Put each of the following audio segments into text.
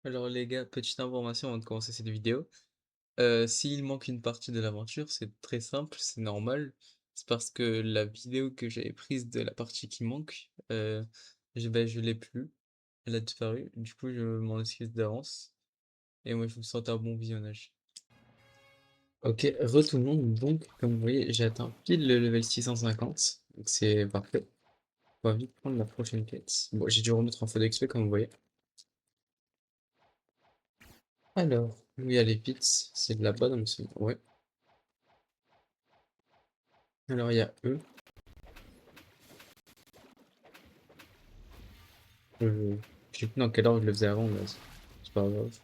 Alors les gars, petite information avant de commencer cette vidéo. S'il manque une partie de l'aventure, c'est très simple, c'est normal. C'est parce que la vidéo que j'avais prise de la partie qui manque, je l'ai plus. Elle a disparu. Du coup, je m'en excuse d'avance. Et moi, je vous souhaite un bon visionnage. Ok, re tout le monde. Donc, comme vous voyez, j'ai atteint pile le level 650. Donc c'est parfait. On va vite prendre la prochaine quête. Bon, j'ai dû remettre en feu d'XP comme vous voyez. Alors, oui, elle est vite. C'est de la bonne, monsieur. Ouais. Alors, il y a eux. Je je sais plus dans quelle ordre je le faisais avant, mais c'est pas grave.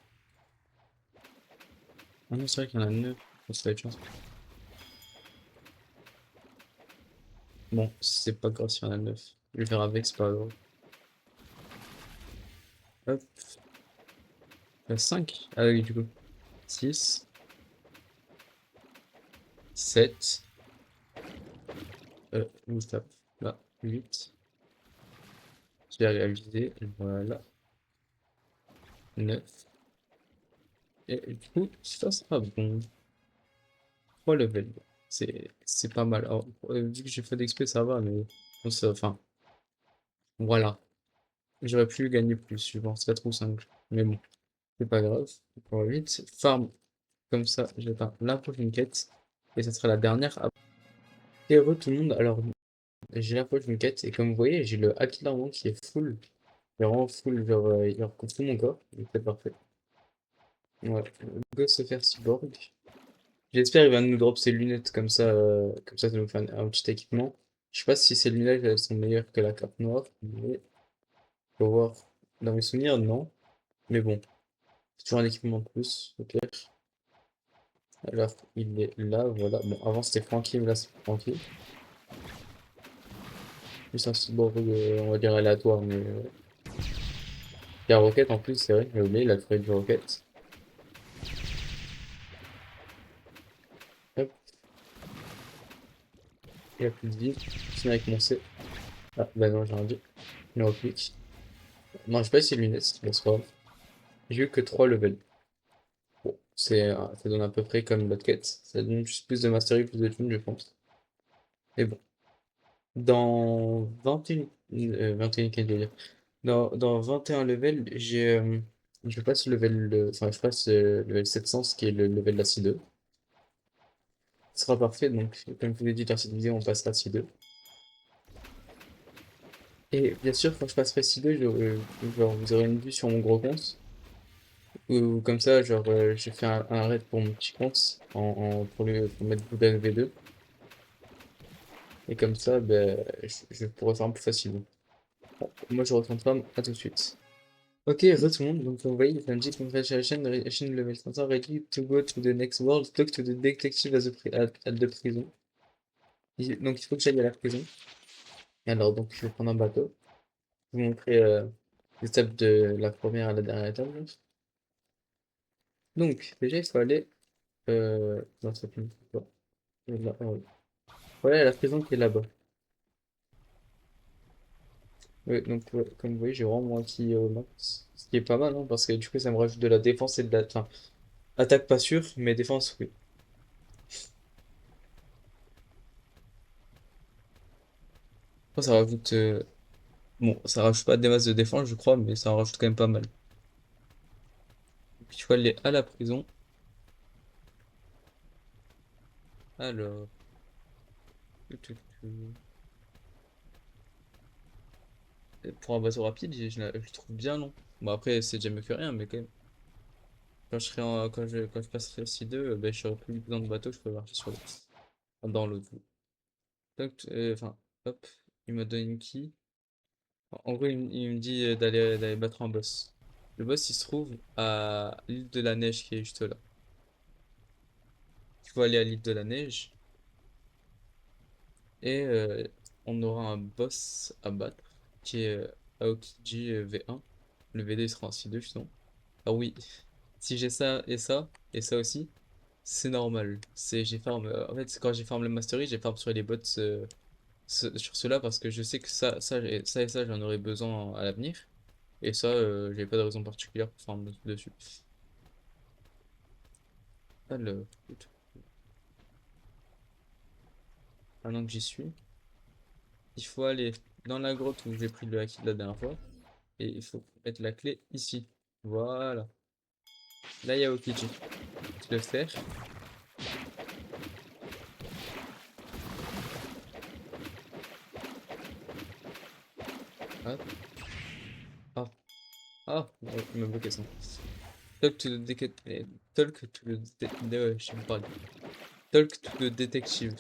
Ah non, c'est vrai qu'il y en a 9. Ça va être chance. Bon, c'est pas grave s'il y en a 9. Je vais faire avec, c'est pas grave. Hop, 5. Ah oui, du coup. 6, 7. Où ça? Là, 8. Je vais réaliser. Voilà. 9. Et du coup, ça sera bon. 3 levels. C'est pas mal. Alors, vu que j'ai fait d'XP, ça va, mais bon, enfin, voilà. J'aurais pu gagner plus, je pense, 4 ou 5. Mais bon. C'est pas grave. On va vite. Farm. Comme ça, j'atteins la prochaine quête. Et ça sera la dernière. Et heureux tout le monde. Alors, j'ai la prochaine quête. Et comme vous voyez, j'ai le Haki Normand qui est full. Il est vraiment full. Genre, il recouvre tout mon corps. Donc c'est parfait. Ouais. Go se faire cyborg. J'espère qu'il va nous drop ses lunettes comme ça nous fait un petit équipement. Je sais pas si ces lunettes elles sont meilleures que la cape noire. Mais faut voir. Dans mes souvenirs, non. Mais bon, c'est toujours un équipement de plus. Ok. Alors, il est là, voilà. Bon, avant c'était Francky, mais là c'est Francky. Plus un cyborg, on va dire aléatoire, mais. Il y a Rocket en plus, c'est vrai, j'ai oublié, il a le fruit du Rocket. Hop, il a plus de vie. Sinon avec mon C. Ah, bah non, j'ai rien dit. Il replique. Non, j'ai pas essayé de lunettes, mais c'est pas grave. J'ai eu que 3 levels. Bon, ça donne à peu près comme l'autre quête. Ça donne juste plus de mastery, plus de thunes, je pense. Mais bon. Dans 21, 21 quêtes, je veux dire. Dans 21 levels, je passe le level, enfin, je passe le level 700, ce qui est le level de la C2. Ce sera parfait, donc, comme je vous l'ai dit dans cette vidéo, on passera C2. Et bien sûr, quand je passerai C2, genre, vous aurez une vue sur mon gros compte. Ou comme ça, genre, j'ai fait un raid pour mon petit compte pour mettre Bouddha V2. Et comme ça, ben, je pourrai faire un plus facilement. Bon, moi, je retourne pas, à tout de suite. Ok, re tout le monde, donc vous voyez, il dit congratulations, reaching level 500, ready to go to the next world, talk to the detective at the prison. Donc il faut que j'aille à la prison. Alors donc je vais prendre un bateau. Je vais vous montrer l'étape de la première à la dernière étape. Là. Donc déjà il faut aller dans cette ligne. Là, voilà la prison qui est là-bas. Ouais, donc ouais, comme vous voyez, j'ai vraiment mon petit max. Ce qui est pas mal, hein, parce que du coup ça me rajoute de la défense et de la. Enfin, attaque pas sûre, mais défense oui. Après, ça rajoute. Bon, ça rajoute pas des masses de défense, je crois, mais ça en rajoute quand même pas mal. Et puis tu vois, aller à la prison. Alors. Pour un bateau rapide, je le trouve bien long. Bon, après, c'est déjà mieux que rien, mais quand même. Quand je passerai aussi 2, ben, je serai plus dans le bateau, je peux marcher sur l'autre. Enfin, dans l'autre. Enfin, hop, il me donne une key. En gros, il me dit d'aller battre un boss. Le boss, il se trouve à l'île de la neige qui est juste là. Il faut aller à l'île de la neige. Et on aura un boss à battre qui est Aokiji V1. Le V2 il sera en C2 justement. Ah oui, si j'ai ça et ça aussi, c'est normal. J'ai farm, en fait, quand j'ai farm le Mastery, j'ai farm sur les bots sur ceux-là parce que je sais que ça et ça, j'en aurai besoin à l'avenir. Et ça, j'avais pas de raison particulière pour farm dessus. Alors, maintenant que j'y suis, il faut aller dans la grotte où j'ai pris le haki de la dernière fois. Et il faut mettre la clé ici. Voilà. Là, il y a Okiji. Le faire. Hop. Ah. Ah. Ouais, il m'a bloqué ça. Talk to the Talk to the je sais pas parler. Talk to the detective.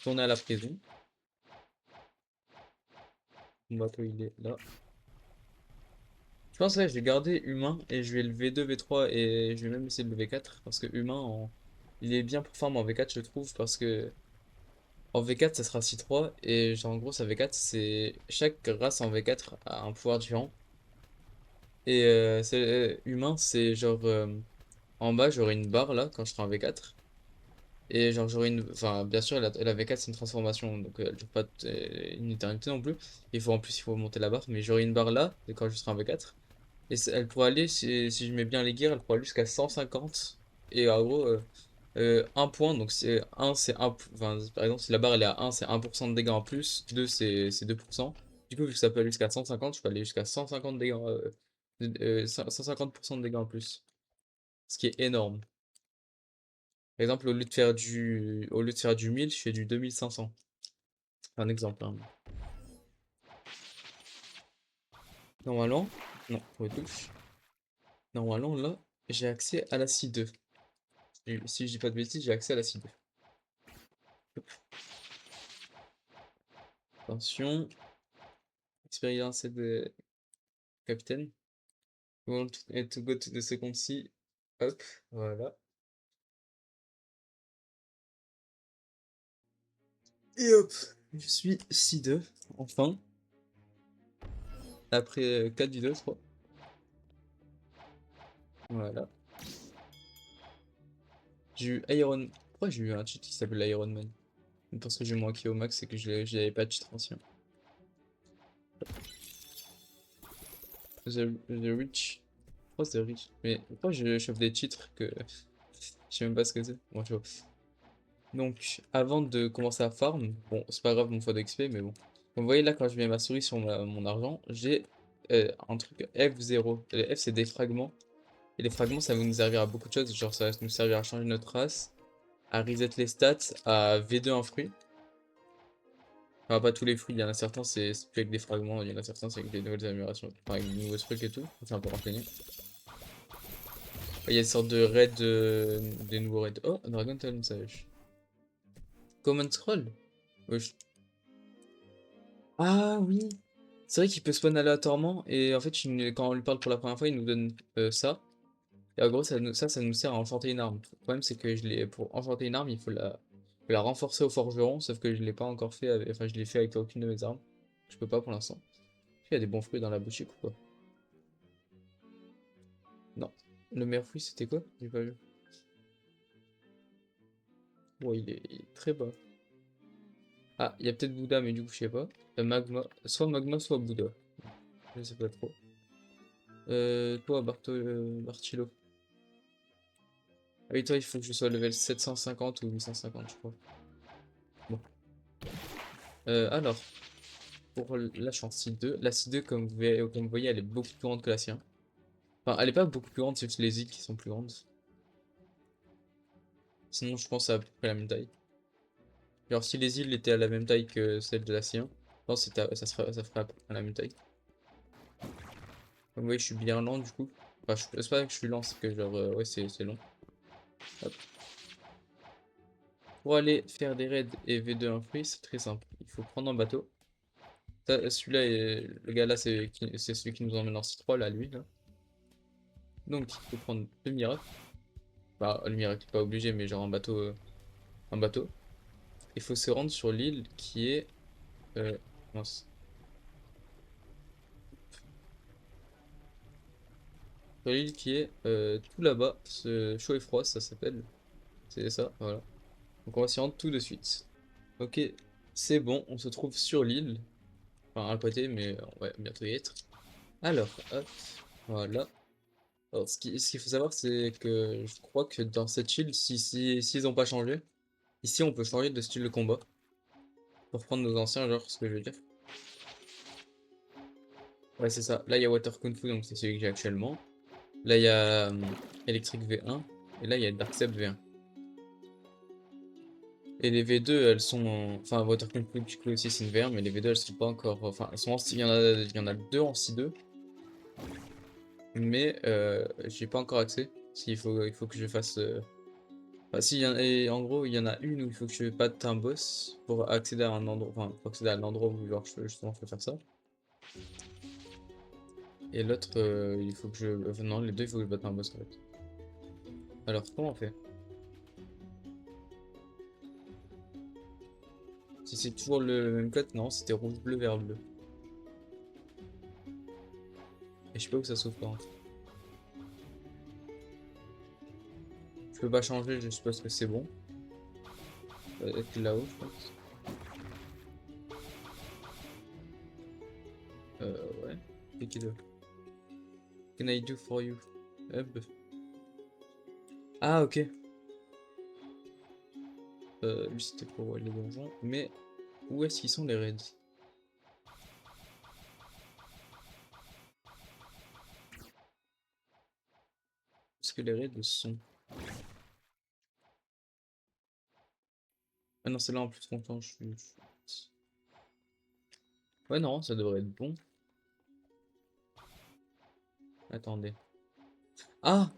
Tourner à la prison. Mon bateau, il est là. Je pense que je vais garder humain et je vais le V2, V3 et je vais même essayer de le V4 parce que humain, il est bien pour farm en V4, je trouve, parce que en V4, ça sera 6-3 et genre en gros, ça V4, c'est chaque race en V4 a un pouvoir différent. Et humain, c'est genre en bas, j'aurai une barre là quand je serai en V4. Et genre j'aurai une. Enfin, bien sûr, la V4 c'est une transformation, donc elle dure pas une éternité non plus. Il faut monter la barre, mais j'aurai une barre là quand je serai en V4. Et elle pourrait aller, si je mets bien les gears, elle pourrait aller jusqu'à 150. Et en gros, 1 point, donc c'est 1, c'est 1. Enfin, par exemple, si la barre elle est à 1, c'est 1% de dégâts en plus. 2, c'est 2%. Du coup, vu que ça peut aller jusqu'à 150, je peux aller jusqu'à 150 dégâts, 150% de dégâts en plus. Ce qui est énorme. Par exemple, au lieu de faire du 1000, je fais du 2500. Un exemple, hein. Normalement, non, retouche. Normalement, là, j'ai accès à la C2. Si je dis pas de bêtises, j'ai accès à la C2. Attention, expérience de capitaine. And to go to the second C. Hop, voilà. Et hop, je suis C2, enfin. Après 4 vidéos, je crois. Voilà. J'ai eu Iron... Pourquoi j'ai eu un cheat qui s'appelle Iron Man? Parce que j'ai mon Aki au max et que je l'avais pas de cheat ancien. The Rich. Pourquoi The Rich? Mais pourquoi je chope des titres que... Je sais même pas ce que c'est. Bon, tu vois. Donc, avant de commencer à farm, bon, c'est pas grave mon fois d'XP, mais bon. Vous voyez là, quand je mets ma souris sur mon argent, j'ai un truc F0. Le F, c'est des fragments. Et les fragments, ça va nous servir à beaucoup de choses. Genre, ça va nous servir à changer notre race, à reset les stats, à V2 un fruit. Enfin, pas tous les fruits, il y en a certains, c'est plus avec des fragments, il y en a certains, c'est avec des nouvelles améliorations, enfin, avec de nouveaux trucs et tout. C'est un peu renseigné. Il y a des sortes de raids, des nouveaux raids. Oh, Dragon Talon Sage. Command Scroll? Wesh. Ah oui! C'est vrai qu'il peut spawn aléatoirement, et en fait, quand on lui parle pour la première fois, il nous donne ça. Et en gros, ça nous sert à enchanter une arme. Le problème, c'est que pour enchanter une arme, faut la renforcer au forgeron, sauf que je l'ai pas encore fait enfin, je l'ai fait avec aucune de mes armes. Je peux pas pour l'instant. Il y a des bons fruits dans la boutique ou quoi? Non. Le meilleur fruit, c'était quoi? J'ai pas vu. Ouais, il est très bas. Ah, il y a peut-être Bouddha, mais du coup, je sais pas. Magma, soit Bouddha. Je sais pas trop. Toi, Bartilo. Ah oui, toi, il faut que je sois level 750 ou 850, je crois. Bon. Alors, pour la chance C2, la C2, comme vous voyez, elle est beaucoup plus grande que la sienne. Enfin, elle est pas beaucoup plus grande, c'est juste les îles qui sont plus grandes. Sinon, je pense que c'est à peu près la même taille. Genre, si les îles étaient à la même taille que celle de la sienne, je pense que ça ferait à peu près la même taille. Comme vous voyez, je suis bien lent du coup. Enfin, c'est pas que je suis lent, c'est que genre, ouais, c'est long. Hop. Pour aller faire des raids et V2 un fruit, c'est très simple. Il faut prendre un bateau. Celui-là, le gars là, c'est celui qui nous emmène en C3, là, lui, là. Donc, il faut prendre le miracle. Bah, le miracle, pas obligé, mais genre un bateau, un bateau. Il faut se rendre sur l'île qui est, mince. Sur l'île qui est tout là-bas, ce chaud et froid, ça s'appelle. C'est ça, voilà. Donc on va s'y rendre tout de suite. Ok, c'est bon, on se trouve sur l'île. Enfin, à côté, mais on va bientôt y être. Alors, hop, voilà. Alors, ce qu'il faut savoir, c'est que je crois que dans cette île, s'ils ont pas changé, ici on peut changer de style de combat pour prendre nos anciens, genre ce que je veux dire. Ouais, c'est ça. Là, il y a Water Kung Fu, donc c'est celui que j'ai actuellement. Là, il y a Electric V1. Et là, il y a Dark Seb V1. Et les V2, elles sont enfin, Water Kung Fu, du coup, aussi, c'est une V1, mais les V2, elles sont pas encore. Enfin, elles sont il y en a deux en 6-2. Mais j'ai pas encore accès. Il faut que je fasse. Enfin, si, et en gros, il y en a une où il faut que je batte un boss pour accéder à un endroit. Enfin, pour accéder à l'endroit où genre, justement, je peux faire ça. Et l'autre, il faut que je. Non, les deux, il faut que je batte un boss en fait. Alors, comment on fait? Si c'est toujours le même code, non, c'était rouge, bleu, vert, bleu. Et je sais pas où ça sauve pas, hein. Je peux pas changer, je suppose que c'est bon. Ça doit être là-haut, je pense. Ouais. Et qui d'autre? Can I do for you? Hub. Ah, ok. Lui, c'était pour les donjons. Mais où est-ce qu'ils sont les raids? Est-ce que les raids sont. Ah non, c'est là en plus content, Ouais, non, ça devrait être bon. Attendez. Ah!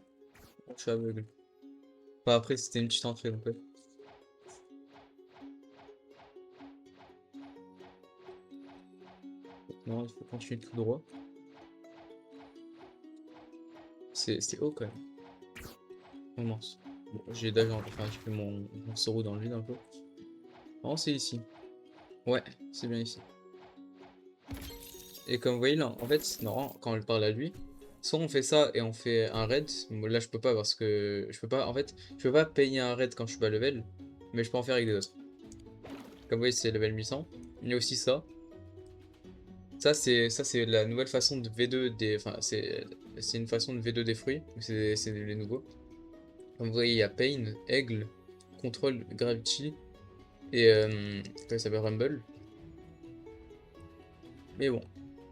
Je suis aveugle. Enfin, après, c'était une petite entrée, donc ouais. Non, il faut continuer tout droit. C'est haut quand même. Immense. Bon, j'ai d'agent, enfin, j'ai fait mon saut dans le vide un peu. Non, c'est ici. Ouais, c'est bien ici. Et comme vous voyez là, en fait, c'est marrant, quand je parle à lui, soit on fait ça et on fait un raid. Bon, là, je peux pas parce que je peux pas, en fait, je peux pas payer un raid quand je suis pas level, mais je peux en faire avec des autres. Comme vous voyez, c'est level 1100. Il y a aussi ça. Ça c'est la nouvelle façon de V2 des, enfin, c'est une façon de V2 des fruits. C'est les nouveaux. Comme vous voyez, il y a Pain, Aigle, Control, Gravity et comment il s'appelle Rumble. Mais bon,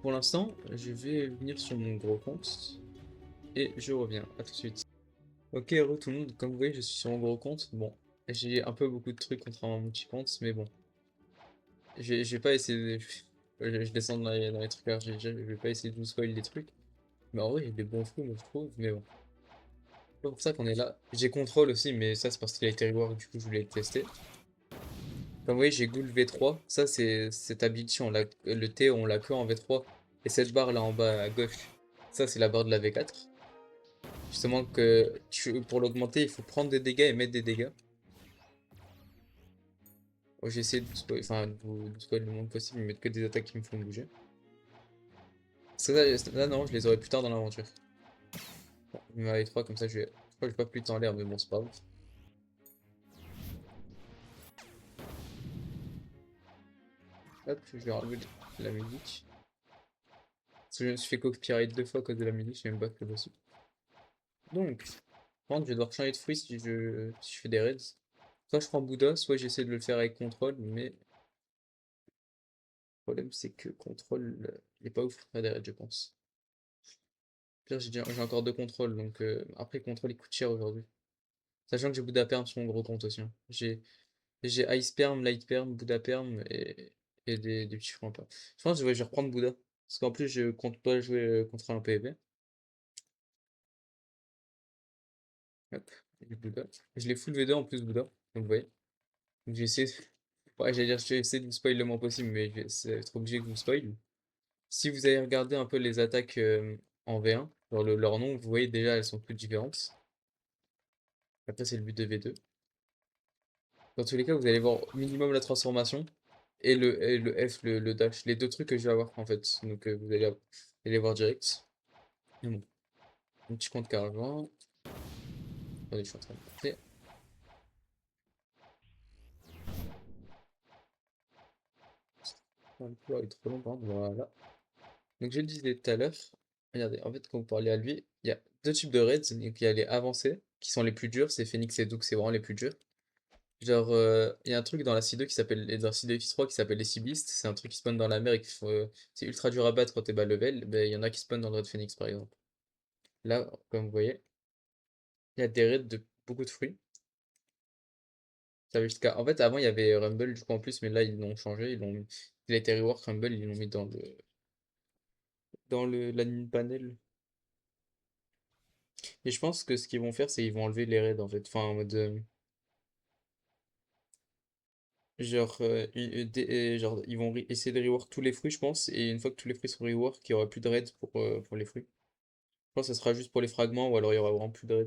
pour l'instant, je vais venir sur mon gros compte et je reviens. À tout de suite. Ok, re tout le monde, comme vous voyez, je suis sur mon gros compte. Bon, j'ai un peu beaucoup de trucs contre mon petit compte, mais bon. Je vais pas essayer de. Je descends dans les trucs RGG, je vais pas essayer de vous spoil des trucs. Mais en vrai, il y a des bons fruits, moi, je trouve. Mais bon, c'est pour ça qu'on est là. J'ai contrôle aussi, mais ça, c'est parce qu'il a été rework, du coup, je voulais le tester. Comme vous voyez, j'ai Ghoul V3. Ça, c'est cette ability, le T, on l'a que en V3. Et cette barre là en bas à gauche, ça, c'est la barre de la V4. Justement, pour l'augmenter, il faut prendre des dégâts et mettre des dégâts. Bon, j'ai essayé enfin, de spoil le moins possible, mais mettre que des attaques qui me font bouger. Ça, là, non, je les aurai plus tard dans l'aventure. Bon, je me mets avec 3, comme ça, je crois que j'ai pas plus de temps en l'air, mais bon, c'est pas grave. Hop, je vais enlever la musique. Parce que je me suis fait copyright 2 fois à cause de la musique, je sais même pas que c'est possible. Donc, par contre, je vais devoir changer de fruit si je fais des raids. Soit je prends Bouddha, soit j'essaie de le faire avec contrôle, mais le problème c'est que contrôle, il est pas ouf pour faire des raids, je pense. Pire, j'ai encore deux contrôles, donc après contrôle il coûte cher aujourd'hui. Sachant que j'ai Bouddha Perm sur mon gros compte aussi, hein. J'ai Ice Perm, Light Perm, Bouddha Perm et des petits fruits en perm. Je pense que je vais reprendre Bouddha. Parce qu'en plus je compte pas jouer contre un PvP. Hop, et du Bouddha. Je l'ai full V2 en plus Bouddha, donc vous voyez. Donc j'ai essayé. Ouais, j'allais dire, je vais essayer de vous spoil le moins possible, mais c'est être obligé que je vous spoil. Si vous avez regardé un peu les attaques en V1, genre leur nom, vous voyez déjà elles sont toutes différentes. Après c'est le but de V2. Dans tous les cas, vous allez voir minimum la transformation et le F, le dash, les deux trucs que je vais avoir en fait. Donc vous allez voir direct. Et bon, un petit compte carrément. Attendez, je suis en train de monter. Le couloir est trop long, par exemple, voilà. Donc je le disais tout à l'heure, Regardez, en fait, quand vous parlez à lui, il y a deux types de raids. Donc, il y a les avancés, qui sont les plus durs, c'est Phoenix et Doux, c'est vraiment les plus durs. Genre, il y a un truc dans la C2 qui s'appelle, dans C2 X3 qui s'appelle les Sea Beasts, c'est un truc qui spawn dans la mer et c'est ultra dur à battre quand t'es bas level, ben, il y en a qui spawn dans le raid Phoenix par exemple. Là, comme vous voyez, il y a des raids de beaucoup de fruits. Ça va jusqu'à... En fait, avant, il y avait Rumble, du coup, en plus, mais là, ils l'ont changé. Il a été rework Rumble, ils l'ont mis dans le l'admin panel. Et je pense que ce qu'ils vont faire, c'est qu'ils vont enlever les raids, en fait. Enfin, en mode... genre, genre, ils vont essayer de rework tous les fruits, je pense. Et une fois que tous les fruits sont rework, il n'y aura plus de raids pour les fruits. Je pense que ça sera juste pour les fragments, ou alors il y aura vraiment plus de raids.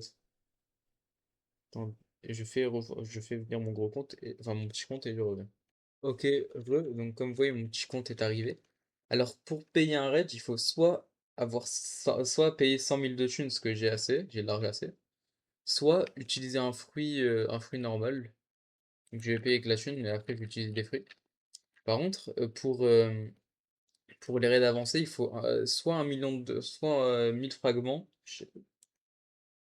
Attends, et je fais venir mon gros compte, enfin, mon petit compte, et je reviens. Ok, donc comme vous voyez, mon petit compte est arrivé. Alors pour payer un raid, il faut soit payer 100 000 de thunes, ce que j'ai assez, j'ai large assez, soit utiliser un fruit normal. Donc je vais payer avec la thune, mais après j'utilise les fruits. Par contre, pour les raids avancés, il faut soit 1000 fragments.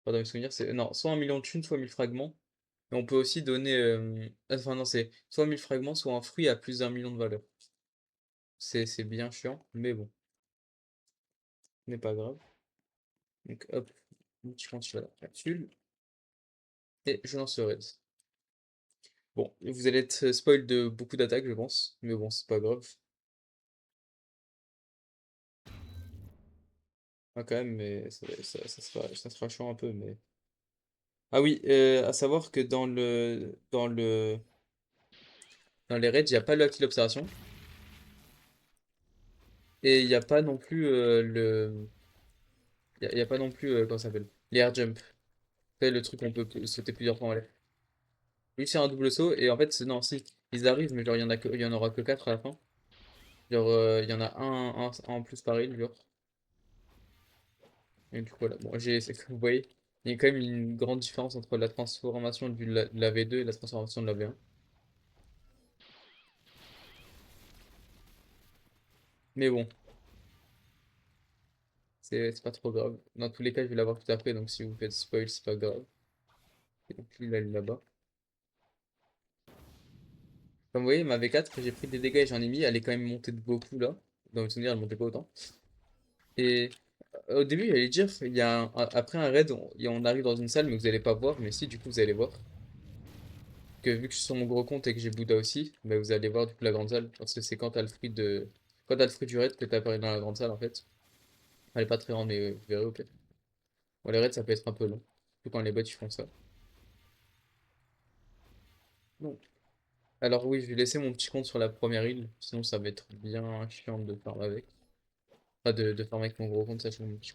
Pardon, mes souvenirs, non, soit 1 million de thunes, soit 1000 fragments. Et on peut aussi donner, enfin non, c'est soit 1000 fragments, soit un fruit à plus d'1 million de valeur. C'est bien chiant, mais bon, ce n'est pas grave. Donc hop, mon petit compte, je vais la capsule. Et je lance le raid. Bon, vous allez être spoil de beaucoup d'attaques, je pense. Mais bon, c'est pas grave. Ah, quand même, mais ça sera chiant un peu. Mais... Ah oui, à savoir que dans les raids, il n'y a pas le kill observation. Et il n'y a pas non plus il y a pas non plus, comment ça s'appelle? Les air jump. C'est le truc qu'on peut sauter plusieurs fois en l'air. Oui, c'est un double saut. Et en fait, non, si, ils arrivent, mais genre, il y en aura que 4 à la fin. Genre, il y en a un en plus par île, genre. Et du coup, voilà. Bon, c'est que vous voyez, il y a quand même une grande différence entre la transformation de la V2 et la transformation de la V1. Mais bon, c'est pas trop grave. Dans tous les cas, je vais l'avoir tout après, donc si vous faites spoil, c'est pas grave. Et donc, il est là-bas. Comme vous voyez, ma V4, j'ai pris des dégâts et j'en ai mis. Elle est quand même montée de beaucoup là. Dans mes souvenirs, elle montait pas autant. Et au début, j'allais dire, après un raid, on arrive dans une salle, mais vous allez pas voir. Mais si, du coup, vous allez voir. Que vu que je suis sur mon gros compte et que j'ai Bouddha aussi, bah vous allez voir du coup la grande salle. Parce que c'est quand t'as le fruit du raid que t'apparais dans la grande salle en fait. Elle est pas très grande, mais vous verrez au pire. Bon, les raids ça peut être un peu long. Surtout quand les bots ils font ça. Bon. Alors oui, je vais laisser mon petit compte sur la première île. Sinon ça va être bien chiant de farm avec. Enfin de farm avec mon gros compte, sachant que mon petit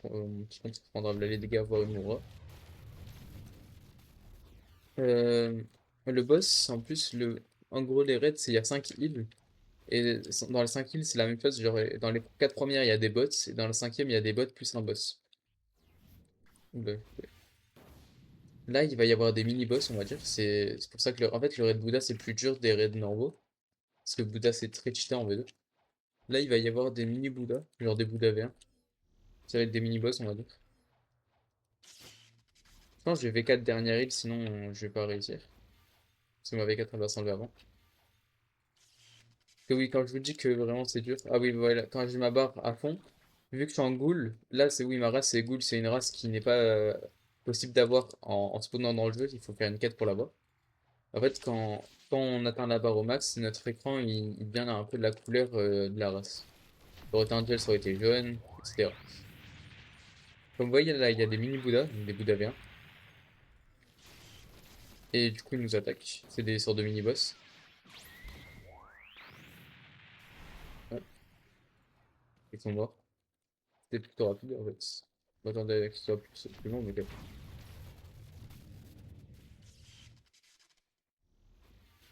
compte ça prendra les dégâts voire une aura. Euh, le boss, en plus, en gros les raids, il y a 5 îles. Et dans les 5 îles, c'est la même chose. Genre, dans les 4 premières, il y a des bots. Et dans la cinquième, il y a des bots plus un boss. Le- Là, il va y avoir des mini-boss, on va dire. C'est pour ça que, en fait, le raid Bouddha, c'est le plus dur des raids normaux. Parce que Bouddha, c'est très cheaté en V2. Là, il va y avoir des mini-Bouddhas, genre des Bouddha V1. Ça va être des mini-boss, on va dire. Je pense que je vais V4 dernière île, sinon je vais pas réussir. Parce que ma V4, elle va s'enlever avant. Que oui, quand je vous dis que vraiment c'est dur. Ah oui, voilà, quand j'ai ma barre à fond, vu que je suis en ghoul, là c'est oui, ma race c'est ghoul, c'est une race qui n'est pas possible d'avoir en spawnant dans le jeu, il faut faire une quête pour l'avoir. En fait, quand on atteint la barre au max, notre écran il devient un peu de la couleur de la race. Ça aurait été un gel, ça aurait été jaune, etc. Comme vous voyez là, il y a des mini Bouddhas, donc des Bouddhas V1, et du coup ils nous attaquent. C'est des sortes de mini boss. Ouais, ils sont morts. C'était plutôt rapide en fait. Je m'attendais à que ce soit plus long, mais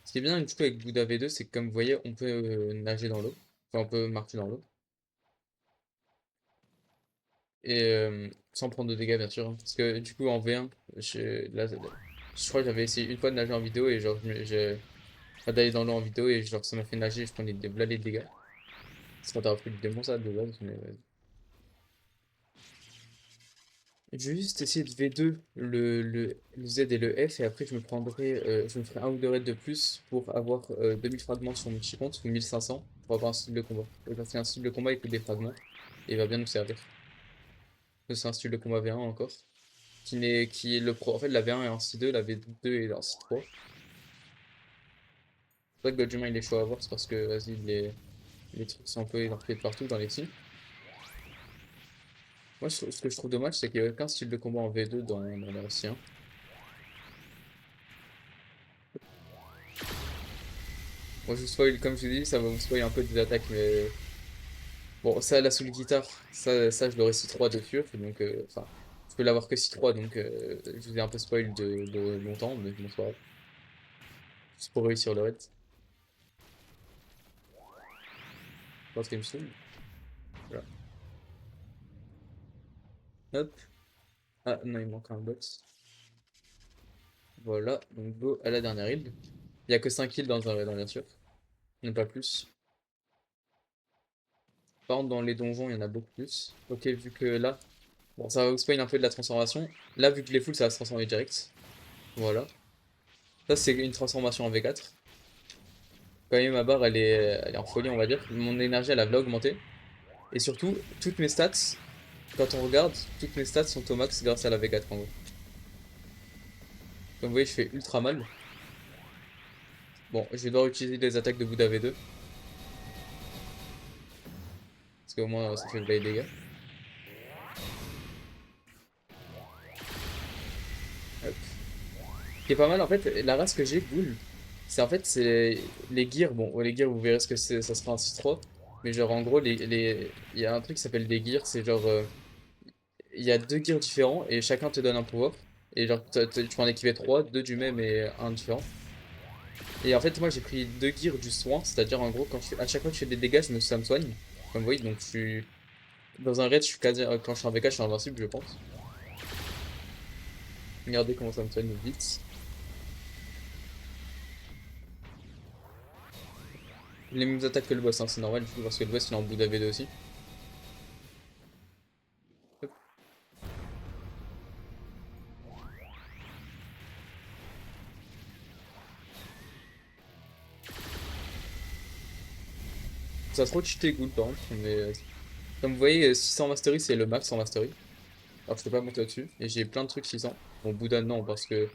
ce qui est bien du coup avec Bouddha V2, c'est que comme vous voyez, on peut nager dans l'eau. Enfin, on peut marcher dans l'eau. Et sans prendre de dégâts, bien sûr, hein. Parce que du coup, en V1, je crois que j'avais essayé une fois de nager en vidéo et genre, enfin, d'aller dans l'eau en vidéo et genre, ça m'a fait nager, je prenais des blindés de dégâts. C'est quand t'as pris du démon, ça, de base, mais Je vais juste essayer de V2 le Z et le F et après je me ferai un ou deux raids de plus pour avoir 2000 fragments sur mon petit compte ou 1500 pour avoir un style de combat. Parce qu'un style de combat il coûte des fragments et il va bien nous servir. C'est un style de combat V1 encore qui est le pro. En fait la V1 est en C2, la V2 est en C3. C'est vrai que Godjuman il est chaud à voir, c'est parce que vas-y les trucs sont un peu éparpillés de partout dans les teams. Moi ce que je trouve dommage c'est qu'il n'y a aucun style de combat en V2 dans l'ancien. Moi je vous spoil, comme je vous dis, ça va vous spoiler un peu des attaques, mais bon, ça la soul guitare, ça je l'aurais 6-3 de sûr, donc enfin, je peux l'avoir que 6-3, donc je vous ai un peu spoil de longtemps, mais bon, c'est pas grave. Juste pour réussir le raid. Quatrième soul, voilà. Hop. Ah non, il manque un box. Voilà, donc go à la dernière île. Il n'y a que 5 kills dans un raid, hein, bien sûr, non pas plus. Par contre, dans les donjons, il y en a beaucoup plus. Ok, vu que là, bon, ça va vous spoil un peu de la transformation. Là, vu que les foules, ça va se transformer direct. Voilà. Ça, c'est une transformation en V4. Quand même, ma barre, elle est en folie, on va dire. Mon énergie, elle a augmenté. Et surtout, toutes mes stats, quand on regarde, toutes mes stats sont au max grâce à la V4 en gros. Comme vous voyez, je fais ultra mal. Bon, je vais devoir utiliser les attaques de Bouddha V2. Parce qu'au moins, ça fait les dégâts. Hop. Ce qui est pas mal, en fait, la race que j'ai, Ghoul, c'est en fait, c'est les gears. Bon, les gears, vous verrez ce que c'est, ça sera un 6-3. Mais genre, en gros, il y a un truc qui s'appelle des gears. C'est genre, il y a deux gears différents et chacun te donne un pouvoir. Et genre, tu peux en équiper trois, deux du même et un différent. Et en fait, moi j'ai pris deux gears du soin, c'est-à-dire en gros, à chaque fois que je fais des dégâts, ça me soigne. Comme vous voyez, donc je suis. Dans un raid, je suis quasi. Quand je suis en VK, je suis invincible, je pense. Regardez comment ça me soigne vite. Les mêmes attaques que le boss, hein, c'est normal du coup, parce que le boss il est en bout d'AV2 aussi. Hop. Ça a trop cheaté good par contre, mais comme vous voyez, 600 mastery c'est le max en mastery. Alors je peux pas monter au-dessus, et j'ai plein de trucs 600. Bon, Bouddha non, parce que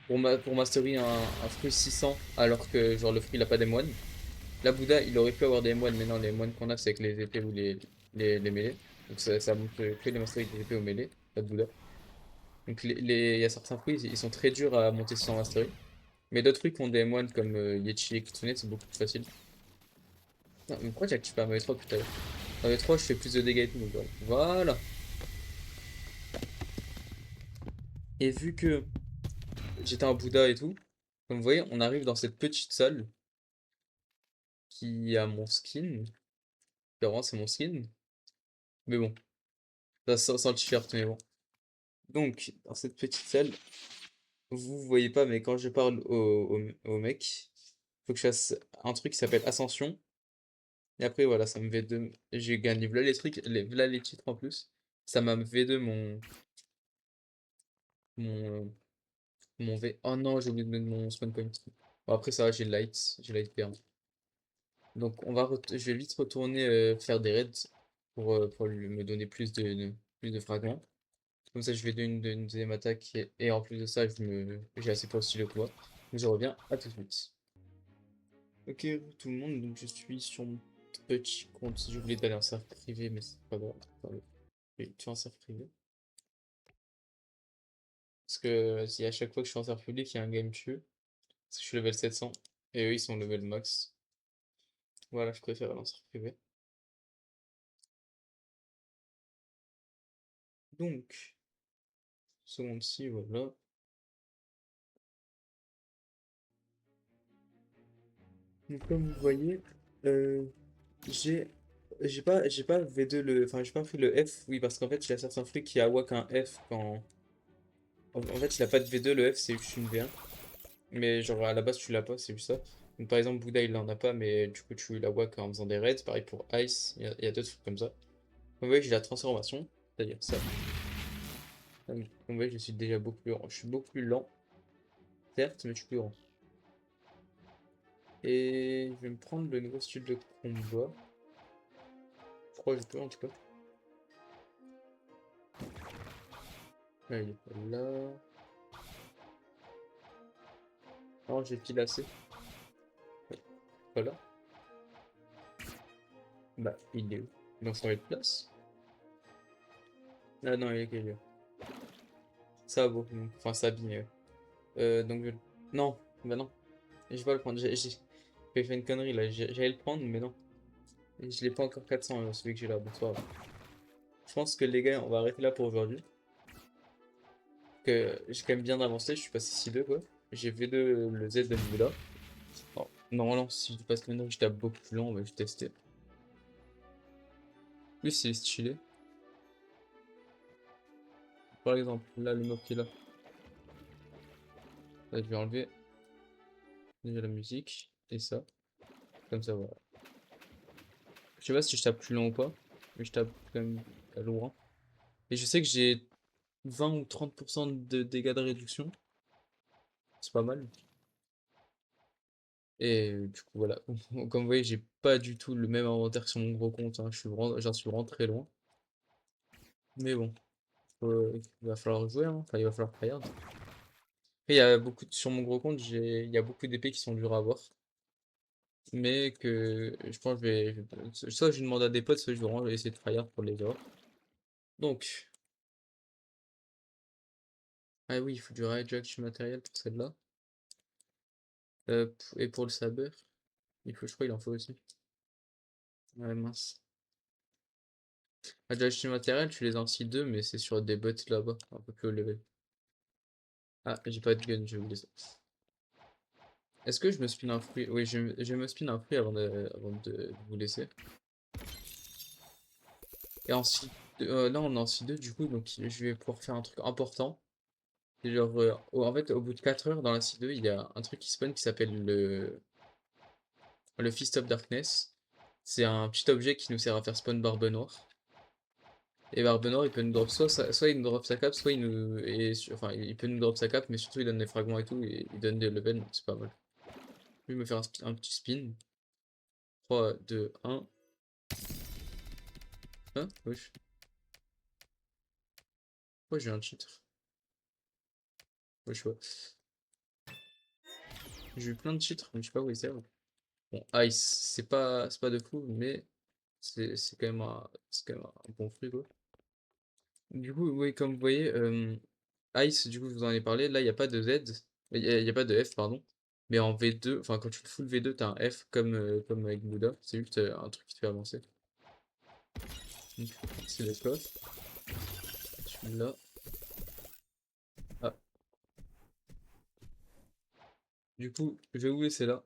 pour mastery un fruit 600, alors que genre le fruit il a pas des moines. Là, Bouddha, il aurait pu avoir des moines, mais non, les moines qu'on a, c'est avec les épées ou les mêlées. Donc ça montre que les masteries des épées ou mêlées, pas de Bouddha. Donc il y a certains fruits, ils sont très durs à monter sans mastery. Mais d'autres fruits qui ont des moines comme Yechi et Kitsune, c'est beaucoup plus facile. Non, mais pourquoi j'active pas ma V3 tout à l'heure? Ma V3, je fais plus de dégâts et tout, donc voilà. Voilà. Et vu que j'étais un Bouddha et tout, comme vous voyez, on arrive dans cette petite salle qui a mon skin. Vraiment, c'est mon skin. Mais bon, ça sans le t-shirt, mais bon. Donc, dans cette petite salle, vous voyez pas, mais quand je parle au mec, faut que je fasse un truc qui s'appelle Ascension. Et après, voilà, ça me V2. J'ai gagné voilà les trucs, voilà les titres en plus. Ça m'a V2 mon, mon V. Oh non, j'ai oublié de mettre mon spawn point. Bon, après, ça va, j'ai light perm. Donc, je vais vite retourner faire des raids pour me donner plus de fragments. Comme ça, je vais donner une deuxième attaque et en plus de ça, j'ai assez pour style le combat. Donc, je reviens à tout de suite. Ok, tout le monde, donc je suis sur mon petit compte. J'ai oublié d'aller en serveur privé, mais c'est pas grave. Attendez. Oui, tu es en serveur privé. Parce que si à chaque fois que je suis en serveur public, il y a un game queue. Parce que je suis level 700 et eux ils sont level max. Voilà, je préfère aller en serveur privé. Donc, seconde-ci, voilà. Donc, comme vous voyez, euh, j'ai j'ai pas V2 enfin j'ai pas pris le F, oui parce qu'en fait il y a certains flics qui awak un F quand en fait il a pas de V2, le F c'est juste une V1. Mais genre à la base tu l'as pas, c'est juste ça. Donc par exemple Bouddha il en a pas, mais du coup tu la vois en faisant des raids. Pareil pour Ice, il y a d'autres trucs comme ça. Vous voyez j'ai la transformation, c'est-à-dire ça. Comme vous voyez, je suis déjà beaucoup plus lent. Je suis beaucoup plus lent, certes, mais je suis plus lent. Et je vais me prendre le nouveau style de combat. Je crois que je peux en tout cas. Ah, il est pas là. Non, j'ai pile assez. Voilà. Bah, il est où? Dans son place? Ah non, il est quelle heure? Ça va beaucoup mieux. Enfin, ça abîme. Donc, non, bah non. Je vais pas le prendre. J'ai fait une connerie là. J'allais le prendre, mais non. Et je l'ai pas encore 400, celui que j'ai là. Bonsoir. Je pense que les gars, on va arrêter là pour aujourd'hui. Que j'ai quand même bien avancé. Je suis passé 6-2 quoi. J'ai V2 le Z de niveau là. Bon, normalement, si je passe maintenant, je tape beaucoup plus long. On va juste tester. Lui, c'est stylé. Par exemple, là, le mob qui est là. Là, je vais enlever déjà la musique. Et ça. Comme ça, voilà. Je sais pas si je tape plus long ou pas. Mais je tape quand même à loin. Et je sais que j'ai 20 ou 30% de dégâts de réduction. C'est pas mal. Et du coup, voilà. Comme vous voyez, j'ai pas du tout le même inventaire que sur mon gros compte, hein. J'en suis vraiment très loin. Mais bon, il va falloir jouer, hein. Enfin, il va falloir tryhard. Après, sur mon gros compte, il y a beaucoup d'épées qui sont dures à avoir. Mais que je pense que soit je demande à des potes, soit je vais vraiment essayer de tryhard pour les avoir. Donc, ah oui, il faut du raid matériel pour celle-là. Et pour le saber, je crois qu'il en faut aussi. Ouais, mince. Raid matériel, tu les as aussi deux, mais c'est sur des bots là-bas, un peu plus haut level. Ah, j'ai pas de gun, j'ai oublié ça. Est-ce que je me spin un fruit? Oui, je me spin un fruit avant de vous laisser. Et ensuite, là on est en C2 du coup, donc je vais pouvoir faire un truc important. C'est genre, en fait, au bout de 4 heures dans la C2, il y a un truc qui spawn qui s'appelle le Fist of Darkness. C'est un petit objet qui nous sert à faire spawn Barbe Noire. Et Barbe Noire, il peut nous drop soit il nous drop sa cape, soit il nous. Enfin, il peut nous drop sa cape, mais surtout il donne des fragments et tout, et il donne des levels, donc c'est pas mal. Je vais me faire un petit spin. 3, 2, 1. Hein? Wesh. Pourquoi j'ai un cheat? Wesh, ouais. J'ai eu plein de titres, mais je sais pas où ils servent. Bon, Ice, c'est pas de fou, mais c'est quand même un bon fruit, quoi. Du coup, oui, comme vous voyez, Ice, du coup, je vous en ai parlé. Là, il n'y a pas de Z, il y a pas de F, pardon. Mais en V2, enfin, quand tu le full V2, t'as un F comme avec Bouddha. C'est juste un truc qui te fait avancer. Donc, c'est le coffre. Celui-là. Ah, du coup, je vais vous laisser là.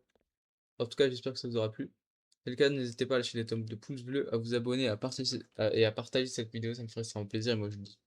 En tout cas, j'espère que ça vous aura plu. Si c'est le cas, n'hésitez pas à lâcher des tomes de pouces bleus, à vous abonner et à partager cette vidéo, ça me ferait extrêmement plaisir. Et moi, je vous dis